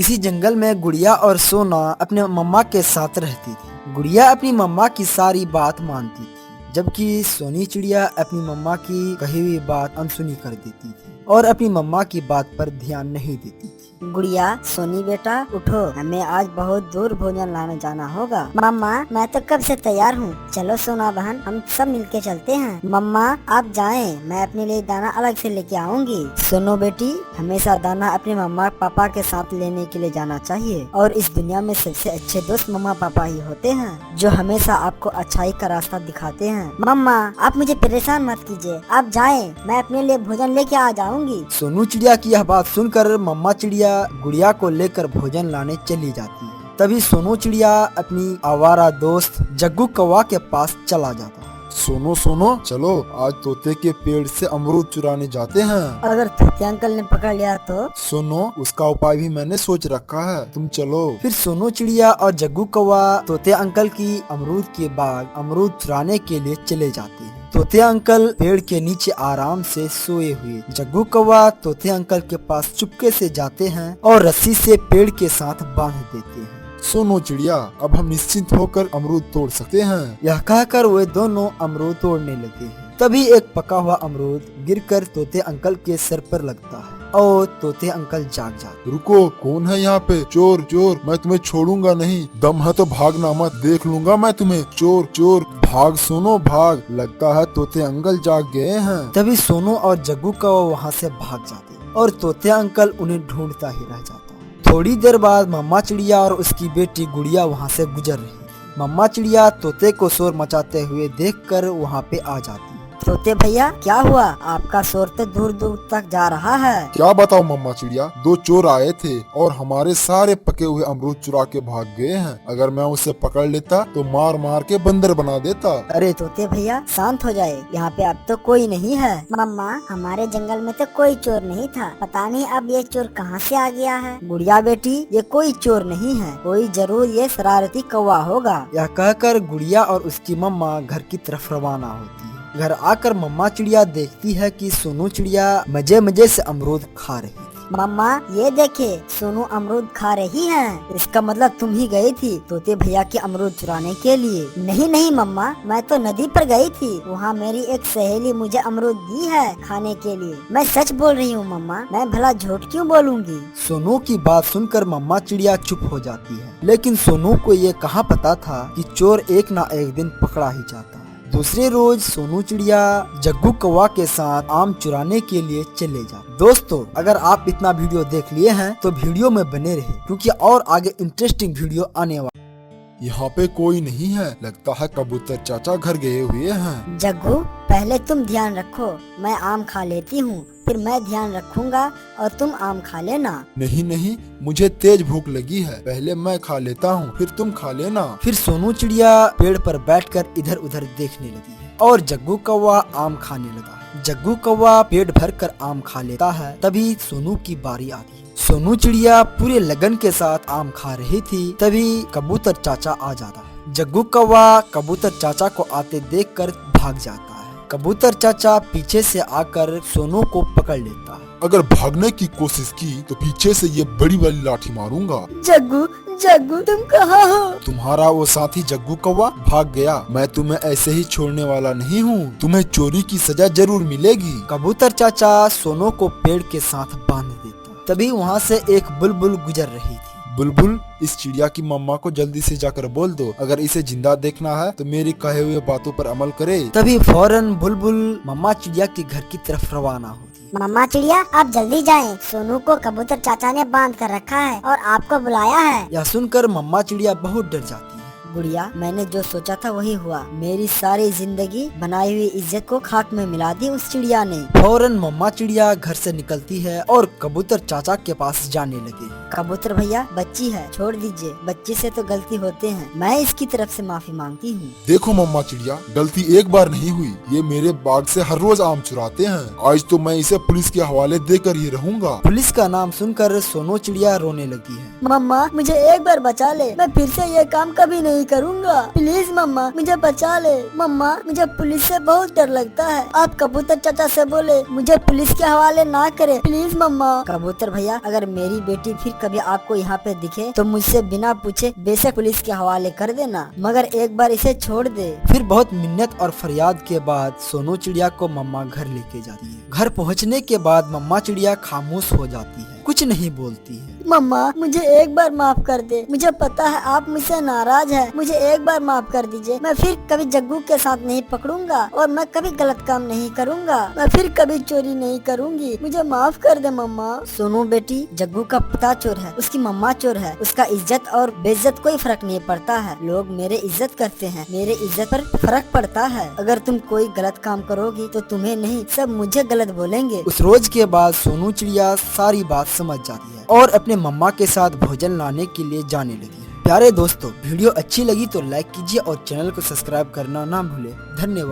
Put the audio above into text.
किसी जंगल में गुड़िया और सोना अपने मम्मा के साथ रहती थी। गुड़िया अपनी मम्मा की सारी बात मानती थी, जबकि सोनी चिड़िया अपनी मम्मा की कही हुई बात अनसुनी कर देती थी और अपनी मम्मा की बात पर ध्यान नहीं देती थी। गुड़िया, सोनी बेटा उठो, हमें आज बहुत दूर भोजन लाने जाना होगा। मम्मा, मैं तो कब से तैयार हूँ। चलो सोना बहन, हम सब मिलके चलते हैं। मम्मा आप जाएं, मैं अपने लिए दाना अलग से लेके आऊंगी। सुनो बेटी, हमेशा दाना अपने मम्मा पापा के साथ लेने के लिए जाना चाहिए और इस दुनिया में सबसे अच्छे दोस्त मम्मा पापा ही होते हैं, जो हमेशा आपको अच्छाई का रास्ता दिखाते हैं। मम्मा आप मुझे परेशान मत कीजिए, आप जाएं, मैं अपने लिए भोजन लेके आ जाऊंगी। सोनू चिड़िया की यह बात सुनकर मम्मा चिड़िया गुड़िया को लेकर भोजन लाने चली जाती है। तभी सोनू चिड़िया अपनी आवारा दोस्त जग्गू कौवा के पास चला जाता है। सोनो सोनो, चलो आज तोते के पेड़ से अमरूद चुराने जाते हैं। अगर तोते अंकल ने पकड़ लिया तो? सुनो, उसका उपाय भी मैंने सोच रखा है, तुम चलो। फिर सोनू चिड़िया और जग्गू कौवा तोते अंकल की अमरूद के बाग अमरूद चुराने के लिए चले जाते हैं। तोते अंकल पेड़ के नीचे आराम से सोए हुए जग्गू कौवा तोते अंकल के पास चुपके से जाते हैं और रस्सी से पेड़ के साथ बांध देते हैं। सोनो चिड़िया, अब हम निश्चिंत होकर अमरूद तोड़ सकते हैं। यह कहकर वे दोनों अमरूद तोड़ने लगे हैं। तभी एक पका हुआ अमरूद गिरकर तोते अंकल के सर पर लगता है और तोते अंकल जाग जाते। रुको, कौन है यहाँ पे? चोर चोर, मैं तुम्हें छोड़ूंगा नहीं, दम है तो भागना मत, देख लूंगा मैं तुम्हें। चोर चोर, भाग सोनो भाग, लगता है तोते अंकल जाग गए हैं। तभी सोनू और जग्गू कौवा वहाँ से भाग जाते और तोते अंकल उन्हें ढूंढता ही रह जाता। थोड़ी देर बाद मम्मा चिड़िया और उसकी बेटी गुड़िया वहाँ से गुजर रही थी। मम्मा चिड़िया तोते को शोर मचाते हुए देखकर वहाँ पे आ जाती। तोते भैया, क्या हुआ? आपका शोर तो दूर दूर तक जा रहा है। क्या बताओ मम्मा चिड़िया, दो चोर आए थे और हमारे सारे पके हुए अमरूद चुरा के भाग गए हैं। अगर मैं उसे पकड़ लेता तो मार मार के बंदर बना देता। अरे तोते भैया, शांत हो जाए, यहाँ पे अब तो कोई नहीं है। मम्मा, हमारे जंगल में तो कोई चोर नहीं था, पता नहीं अब ये चोर कहाँ से आ गया है। गुड़िया बेटी, ये कोई चोर नहीं है, कोई जरूर ये शरारती कौवा होगा। यह कहकर गुड़िया और उसकी मम्मा घर की तरफ रवाना होती है। घर आकर मम्मा चिड़िया देखती है कि सोनू चिड़िया मजे मजे से अमरूद खा रही थी। मम्मा ये देखे, सोनू अमरूद खा रही है, इसका मतलब तुम ही गई थी तोते भैया के अमरूद चुराने के लिए। नहीं नहीं मम्मा, मैं तो नदी पर गई थी, वहाँ मेरी एक सहेली मुझे अमरूद दी है खाने के लिए। मैं सच बोल रही हूँ मम्मा, मैं भला झूठ क्यों बोलूँगी। सोनू की बात सुनकर मम्मा चिड़िया चुप हो जाती है, लेकिन सोनू को ये कहाँ पता था कि चोर एक ना एक दिन पकड़ा ही जाता है। दूसरे रोज सोनू चिड़िया जग्गू कौवा के साथ आम चुराने के लिए चले जाते। दोस्तों, अगर आप इतना वीडियो देख लिए हैं तो वीडियो में बने रहे, क्योंकि और आगे इंटरेस्टिंग वीडियो आने वाला। यहाँ पे कोई नहीं है, लगता है कबूतर चाचा घर गए हुए हैं। जग्गू, पहले तुम ध्यान रखो, मैं आम खा लेती हूँ, फिर मैं ध्यान रखूंगा और तुम आम खा लेना। नहीं नहीं, मुझे तेज भूख लगी है, पहले मैं खा लेता हूँ, फिर तुम खा लेना। फिर सोनू चिड़िया पेड़ पर बैठकर इधर उधर देखने लगी है और जग्गू कौवा आम खाने लगा। जग्गू कौवा पेट भर कर आम खा लेता है। तभी सोनू की बारी आती है। सोनू चिड़िया पूरे लगन के साथ आम खा रही थी, तभी कबूतर चाचा आ जाता है। जग्गू कौवा कबूतर चाचा को आते देखकर भाग जाता है। कबूतर चाचा पीछे से आकर सोनू को पकड़ लेता है। अगर भागने की कोशिश की तो पीछे से ये बड़ी वाली लाठी मारूंगा। जग्गू जग्गू, तुम कहाँ हो? तुम्हारा वो साथी जग्गू कौवा भाग गया, मैं तुम्हें ऐसे ही छोड़ने वाला नहीं हूँ, तुम्हें चोरी की सजा जरूर मिलेगी। कबूतर चाचा सोनू को पेड़ के साथ बांध देता। तभी वहाँ से एक बुलबुल गुजर रही थी। बुलबुल, इस चिड़िया की मम्मा को जल्दी से जाकर बोल दो, अगर इसे जिंदा देखना है तो मेरी कहे हुए बातों पर अमल करे। तभी फौरन बुलबुल मम्मा चिड़िया के घर की तरफ रवाना होती है। मम्मा चिड़िया, आप जल्दी जाएं, सोनू को कबूतर चाचा ने बांध कर रखा है और आपको बुलाया है। यह सुनकर मम्मा चिड़िया बहुत डर जाती है। गुड़िया, मैंने जो सोचा था वही हुआ, मेरी सारी जिंदगी बनाई हुई इज्जत को खाक में मिला दी उस चिड़िया ने। फौरन मम्मा चिड़िया घर से निकलती है और कबूतर चाचा के पास जाने लगे। कबूतर भैया, बच्ची है, छोड़ दीजिए, बच्ची से तो गलती होते हैं, मैं इसकी तरफ से माफी मांगती हूँ। देखो मम्मा चिड़िया, गलती एक बार नहीं हुई, ये मेरे बाग से हर रोज आम चुराते हैं, आज तो मैं इसे पुलिस के हवाले देकर ही रहूंगा। पुलिस का नाम सुनकर सोनू चिड़िया रोने लगी है। मम्मा, मुझे एक बार बचा ले, मैं फिर से ये काम कभी नहीं करूँगा, प्लीज मम्मा मुझे बचा ले। मम्मा, मुझे पुलिस से बहुत डर लगता है, आप कबूतर चाचा से बोले मुझे पुलिस के हवाले ना करे, प्लीज मम्मा। कबूतर भैया, अगर मेरी बेटी फिर कभी आपको यहाँ पे दिखे तो मुझसे बिना पूछे बेशक पुलिस के हवाले कर देना, मगर एक बार इसे छोड़ दे। फिर बहुत मिन्नत और फरियाद के बाद सोनू चिड़िया को मम्मा घर लेके जाती है। घर पहुँचने के बाद मम्मा चिड़िया खामोश हो जाती है, कुछ नहीं बोलती है। मम्मा मुझे एक बार माफ कर दे, मुझे पता है आप मुझसे नाराज है, मुझे एक बार माफ कर दीजिए। मैं फिर कभी जग्गू के साथ नहीं पकड़ूंगा और मैं कभी गलत काम नहीं करूंगा, मैं फिर कभी चोरी नहीं करूंगी, मुझे माफ कर दे मम्मा। सोनू बेटी, जग्गू का पिता चोर है, उसकी मम्मा चोर है, उसका इज्जत और बेइज्जत कोई फर्क नहीं पड़ता है। लोग मेरे इज्जत करते हैं, मेरे इज्जत पर फर्क पड़ता है। अगर तुम कोई गलत काम करोगी तो तुम्हें नहीं, सब मुझे गलत बोलेंगे। उस रोज के बाद सोनू चिड़िया सारी बात समझ जाती है और अपने मम्मा के साथ भोजन लाने के लिए जाने लगी है। प्यारे दोस्तों, वीडियो अच्छी लगी तो लाइक कीजिए और चैनल को सब्सक्राइब करना ना भूले। धन्यवाद।